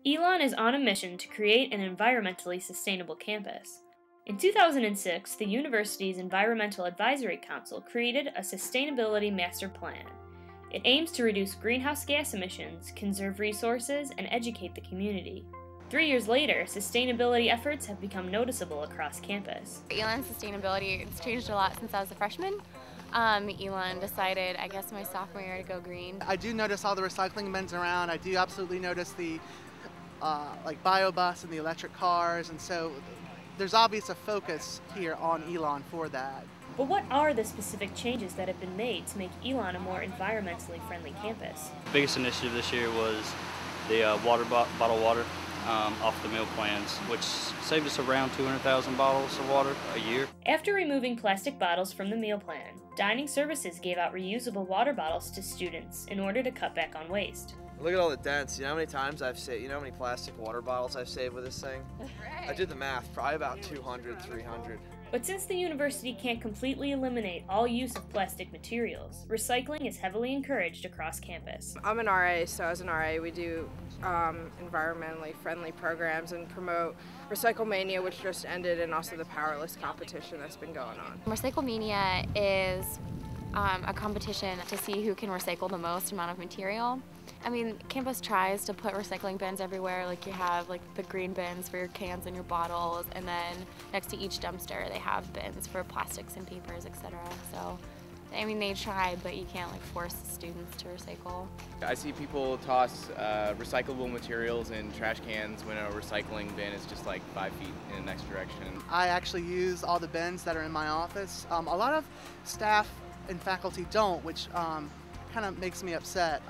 Elon is on a mission to create an environmentally sustainable campus. In 2006, the university's Environmental Advisory Council created a Sustainability Master Plan. It aims to reduce greenhouse gas emissions, conserve resources, and educate the community. 3 years later, sustainability efforts have become noticeable across campus. Elon's sustainability, it's changed a lot since I was a freshman. Elon decided, I guess my sophomore year, to go green. I do notice all the recycling bins around. I do absolutely notice the like biobus and the electric cars, and so there's obvious a focus here on Elon for that. But what are the specific changes that have been made to make Elon a more environmentally friendly campus? The biggest initiative this year was the bottled water off the meal plans, which saved us around 200,000 bottles of water a year. After removing plastic bottles from the meal plan, dining services gave out reusable water bottles to students in order to cut back on waste. Look at all the dents. You know how many times I've saved, you know how many plastic water bottles I've saved with this thing? Right. I did the math, probably about 200, 300. But since the university can't completely eliminate all use of plastic materials, recycling is heavily encouraged across campus. I'm an RA, so as an RA we do environmentally friendly programs and promote Recycle Mania, which just ended, and also the Powerless competition that's been going on. Recycle Mania is a competition to see who can recycle the most amount of material. I mean, campus tries to put recycling bins everywhere, like you have like the green bins for your cans and your bottles, and then next to each dumpster they have bins for plastics and papers, etc. So, I mean, they try, but you can't like force students to recycle. I see people toss recyclable materials in trash cans when a recycling bin is just like 5 feet in the next direction. I actually use all the bins that are in my office. A lot of staff and faculty don't, which kind of makes me upset.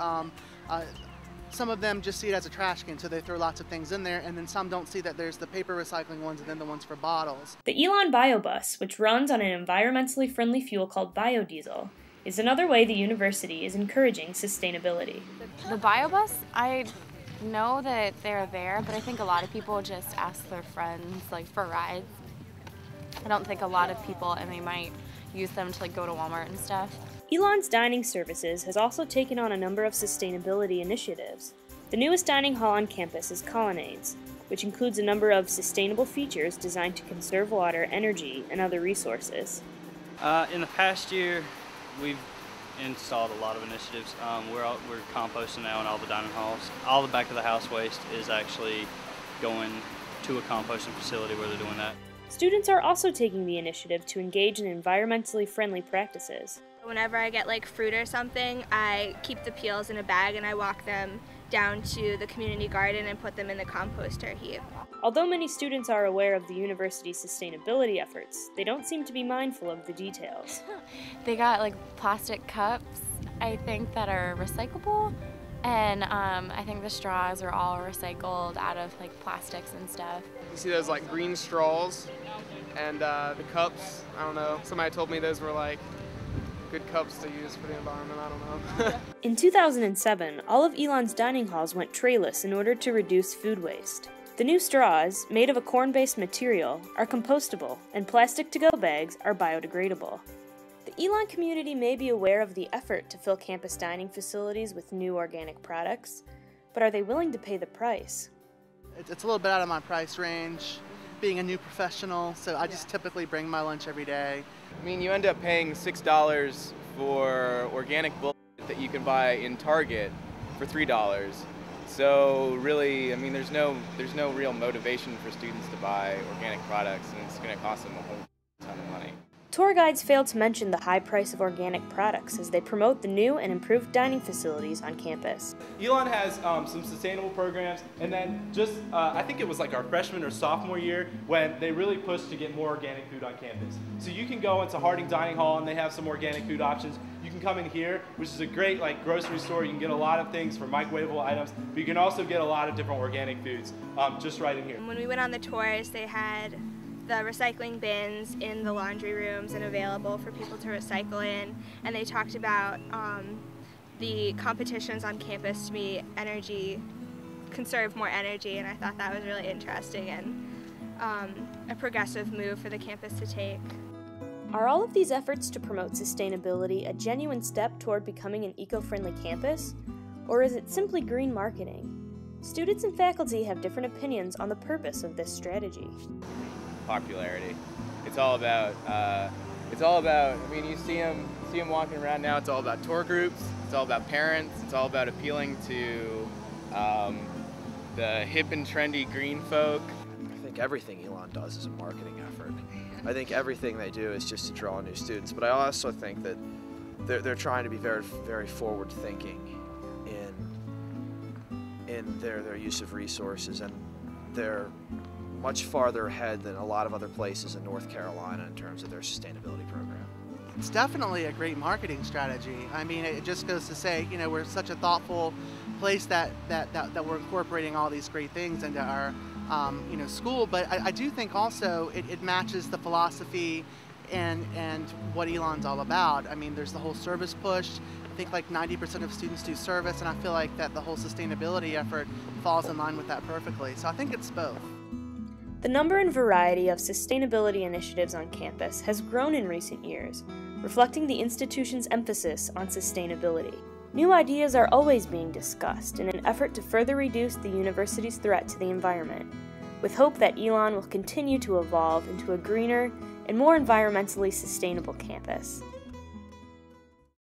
Some of them just see it as a trash can, so they throw lots of things in there, and then some don't see that there's the paper recycling ones and then the ones for bottles. The Elon Biobus, which runs on an environmentally friendly fuel called biodiesel, is another way the university is encouraging sustainability. The biobus, I know that they're there, but I think a lot of people just ask their friends like for rides. I don't think a lot of people, and they might use them to like go to Walmart and stuff. Elon's Dining Services has also taken on a number of sustainability initiatives. The newest dining hall on campus is Colonnades, which includes a number of sustainable features designed to conserve water, energy, and other resources. In the past year, we've installed a lot of initiatives. We're composting now in all the dining halls. All the back of the house waste is actually going to a composting facility where they're doing that. Students are also taking the initiative to engage in environmentally friendly practices. Whenever I get like fruit or something, I keep the peels in a bag and I walk them down to the community garden and put them in the composter heap. Although many students are aware of the university's sustainability efforts, they don't seem to be mindful of the details. They got like plastic cups, I think, that are recyclable, and I think the straws are all recycled out of like plastics and stuff. You see those like green straws and the cups, I don't know, somebody told me those were like good cups to use for the environment, I don't know. In 2007, all of Elon's dining halls went trayless in order to reduce food waste. The new straws, made of a corn-based material, are compostable, and plastic to-go bags are biodegradable. The Elon community may be aware of the effort to fill campus dining facilities with new organic products, but are they willing to pay the price? It's a little bit out of my price range, being a new professional, so I just typically bring my lunch every day. I mean, you end up paying $6 for organic bullshit that you can buy in Target for $3. So really, I mean, there's no real motivation for students to buy organic products, and it's going to cost them a whole ton of money. Tour guides failed to mention the high price of organic products as they promote the new and improved dining facilities on campus. Elon has some sustainable programs, and then just, I think it was like our freshman or sophomore year when they really pushed to get more organic food on campus. So you can go into Harding Dining Hall and they have some organic food options. You can come in here, which is a great like grocery store. You can get a lot of things for microwavable items, but you can also get a lot of different organic foods just right in here. When we went on the tours, they had the recycling bins in the laundry rooms and available for people to recycle in, and they talked about the competitions on campus to be conserve more energy, and I thought that was really interesting and a progressive move for the campus to take. Are all of these efforts to promote sustainability a genuine step toward becoming an eco-friendly campus, or is it simply green marketing? Students and faculty have different opinions on the purpose of this strategy. Popularity. It's all about, I mean, you see them walking around now, it's all about tour groups, it's all about parents, it's all about appealing to the hip and trendy green folk. I think everything Elon does is a marketing effort. I think everything they do is just to draw new students, but I also think that they're trying to be very, very forward-thinking in their use of resources, and they're much farther ahead than a lot of other places in North Carolina in terms of their sustainability program. It's definitely a great marketing strategy. I mean, it just goes to say, you know, we're such a thoughtful place that we're incorporating all these great things into our, you know, school. But I do think also it matches the philosophy and what Elon's all about. I mean, there's the whole service push. I think like 90% of students do service, and I feel like that the whole sustainability effort falls in line with that perfectly. So I think it's both. The number and variety of sustainability initiatives on campus has grown in recent years, reflecting the institution's emphasis on sustainability. New ideas are always being discussed in an effort to further reduce the university's threat to the environment, with hope that Elon will continue to evolve into a greener and more environmentally sustainable campus.